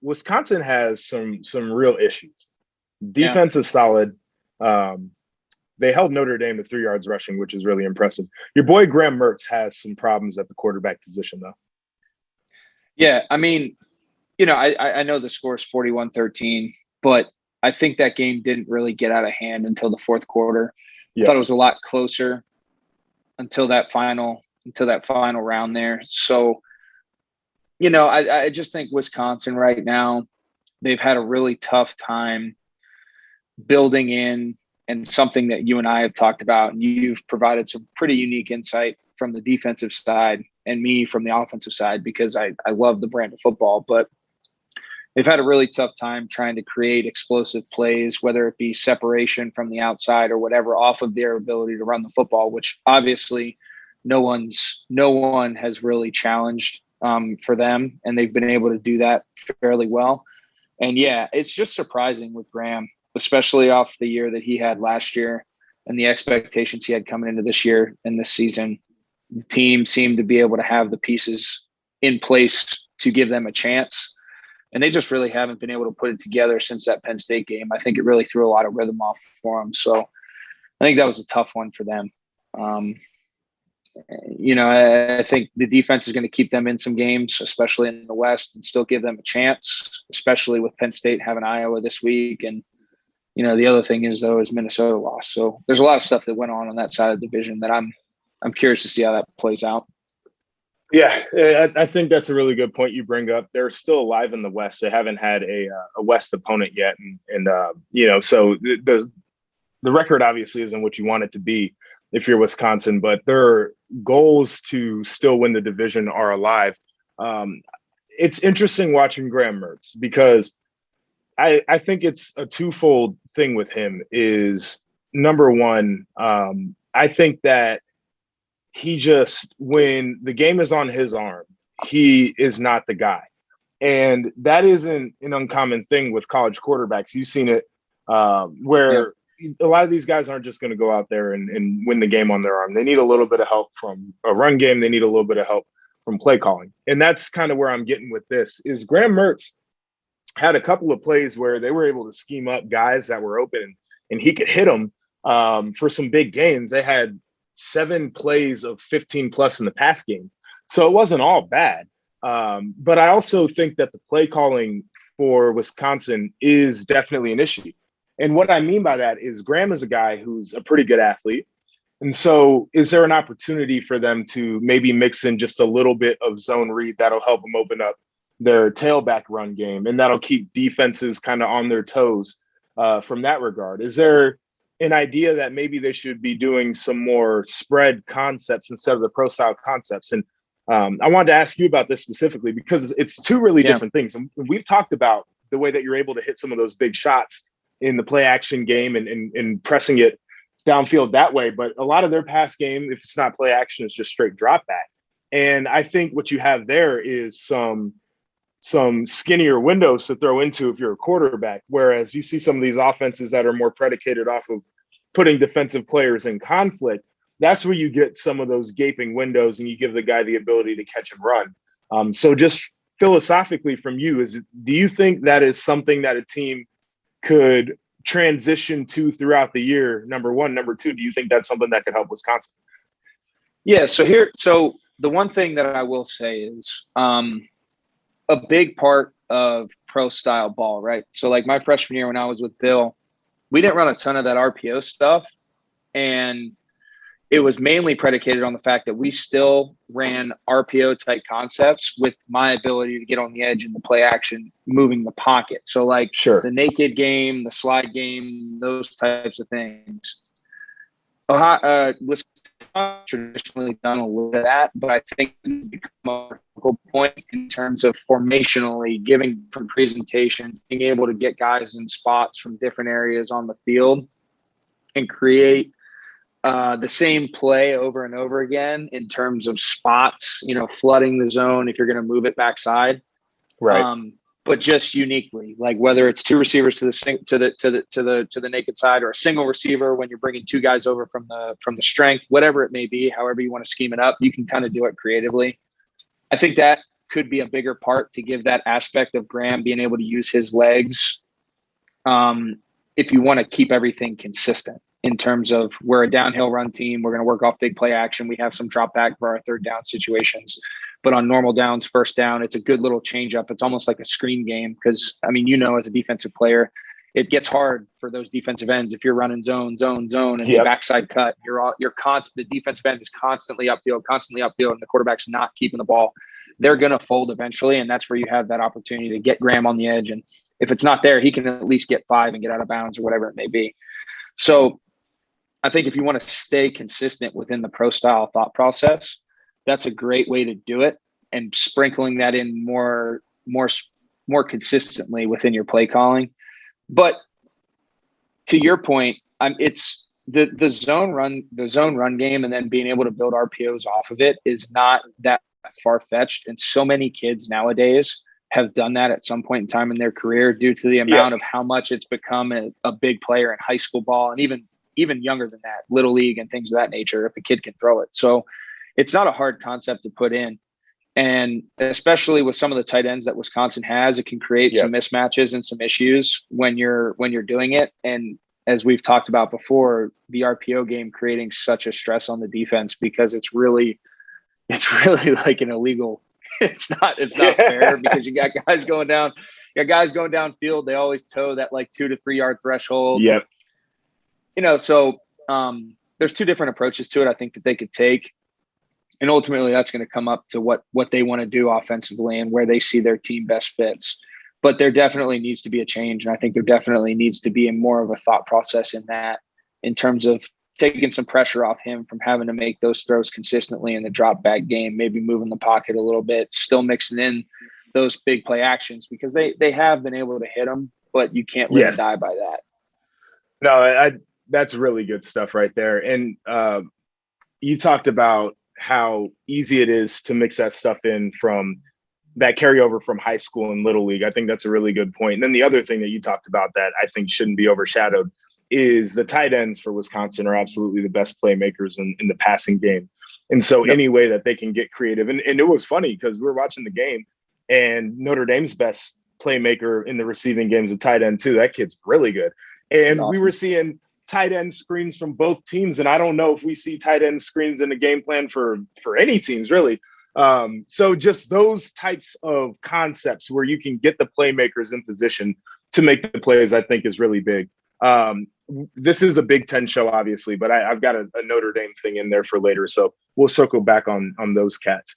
Wisconsin has some real issues. Yeah. Defense is solid. They held Notre Dame to 3 yards rushing, which is really impressive. Your boy Graham Mertz has some problems at the quarterback position, though. Yeah, I mean, I know the score is 41-13, but I think that game didn't really get out of hand until the fourth quarter. Yeah. I thought it was a lot closer until that final round there. So, I just think Wisconsin right now, they've had a really tough time building in, and something that you and I have talked about, and you've provided some pretty unique insight from the defensive side and me from the offensive side, because I love the brand of football, but they've had a really tough time trying to create explosive plays, whether it be separation from the outside or whatever, off of their ability to run the football, which obviously no one has really challenged for them, and they've been able to do that fairly well. And yeah, it's just surprising with Graham, especially off the year that he had last year and the expectations he had coming into this year and this season. The team seemed to be able to have the pieces in place to give them a chance, and they just really haven't been able to put it together since that Penn State game. I think it really threw a lot of rhythm off for them. So I think that was a tough one for them. I think the defense is going to keep them in some games, especially in the West, and still give them a chance, especially with Penn State having Iowa this week. And, the other thing is Minnesota lost. So there's a lot of stuff that went on that side of the division that I'm curious to see how that plays out. Yeah, I think that's a really good point you bring up. They're still alive in the West. They haven't had a West opponent yet. So the record obviously isn't what you want it to be if you're Wisconsin, but their goals to still win the division are alive. It's interesting watching Graham Mertz, because I think it's a twofold thing with him. Is number one, I think that he just, when the game is on his arm, he is not the guy. And that isn't an uncommon thing with college quarterbacks. You've seen it where a lot of these guys aren't just going to go out there and win the game on their arm. They need a little bit of help from a run game. They need a little bit of help from play calling. And that's kind of where I'm getting with this. Is Graham Mertz had a couple of plays where they were able to scheme up guys that were open, and he could hit them for some big gains. They had 7 plays of 15 plus in the pass game. So it wasn't all bad. But I also think that the play calling for Wisconsin is definitely an issue. And what I mean by that is Graham is a guy who's a pretty good athlete. And so is there an opportunity for them to maybe mix in just a little bit of zone read that'll help them open up their tailback run game, and that'll keep defenses kind of on their toes from that regard? Is there an idea that maybe they should be doing some more spread concepts instead of the pro style concepts? And I wanted to ask you about this specifically because it's two really different things. And we've talked about the way that you're able to hit some of those big shots in the play action game and pressing it downfield that way. But a lot of their pass game, if it's not play action, is just straight drop back. And I think what you have there is some skinnier windows to throw into if you're a quarterback, whereas you see some of these offenses that are more predicated off of putting defensive players in conflict. That's where you get some of those gaping windows and you give the guy the ability to catch and run. So just philosophically from you, do you think that is something that a team could transition to throughout the year? Number one. Number two, do you think that's something that could help Wisconsin? Yeah. So the one thing that I will say is a big part of pro style ball, right? So like my freshman year when I was with Bill, we didn't run a ton of that RPO stuff. And it was mainly predicated on the fact that we still ran RPO type concepts with my ability to get on the edge in the play action, moving the pocket. So like the naked game, the slide game, those types of things. Wisconsin traditionally done a little bit of that, but I think it's become a critical point in terms of formationally giving different presentations, being able to get guys in spots from different areas on the field and create the same play over and over again in terms of spots, flooding the zone if you're going to move it backside, right? But just uniquely, like whether it's 2 receivers to the naked side or a single receiver when you're bringing 2 guys over from the strength, whatever it may be, however you want to scheme it up, you can kind of do it creatively. I think that could be a bigger part to give that aspect of Graham being able to use his legs. If you want to keep everything consistent in terms of we're a downhill run team, we're going to work off big play action. We have some drop back for our third down situations, but on normal downs, first down, it's a good little change up. It's almost like a screen game. Cause I mean, as a defensive player, it gets hard for those defensive ends. If you're running zone, and the backside cut, the defensive end is constantly upfield, and the quarterback's not keeping the ball. They're going to fold eventually. And that's where you have that opportunity to get Graham on the edge. And if it's not there, he can at least get 5 and get out of bounds or whatever it may be. So I think if you want to stay consistent within the pro style thought process, that's a great way to do it. And sprinkling that in more consistently within your play calling. But to your point, it's the zone run game, and then being able to build RPOs off of it is not that far-fetched. And so many kids nowadays have done that at some point in time in their career due to the amount of how much it's become a big player in high school ball, and even younger than that, little league and things of that nature, if a kid can throw it. So it's not a hard concept to put in. And especially with some of the tight ends that Wisconsin has, it can create some mismatches and some issues when you're doing it. And as we've talked about before, the RPO game creating such a stress on the defense because it's really like an illegal. It's not fair because you got guys going downfield. They always toe that like 2 to 3 yard threshold. Yep. So there's 2 different approaches to it, I think, that they could take. And ultimately that's going to come up to what they want to do offensively and where they see their team best fits. But there definitely needs to be a change. And I think there definitely needs to be more of a thought process in that, in terms of taking some pressure off him from having to make those throws consistently in the drop back game, maybe moving the pocket a little bit, still mixing in those big play actions, because they have been able to hit them, but you can't live and die by that. No, that's really good stuff right there. And you talked about how easy it is to mix that stuff in from that carryover from high school and little league. I think that's a really good point. And then the other thing that you talked about that I think shouldn't be overshadowed is the tight ends for Wisconsin are absolutely the best playmakers in the passing game. And so any way that they can get creative. And it was funny because we were watching the game and Notre Dame's best playmaker in the receiving game is a tight end too. That kid's really good. And we were seeing tight end screens from both teams. And I don't know if we see tight end screens in the game plan for any teams really. So just those types of concepts where you can get the playmakers in position to make the plays, I think is really big. This is a Big Ten show, obviously, but I've got a Notre Dame thing in there for later. So we'll circle back on those cats.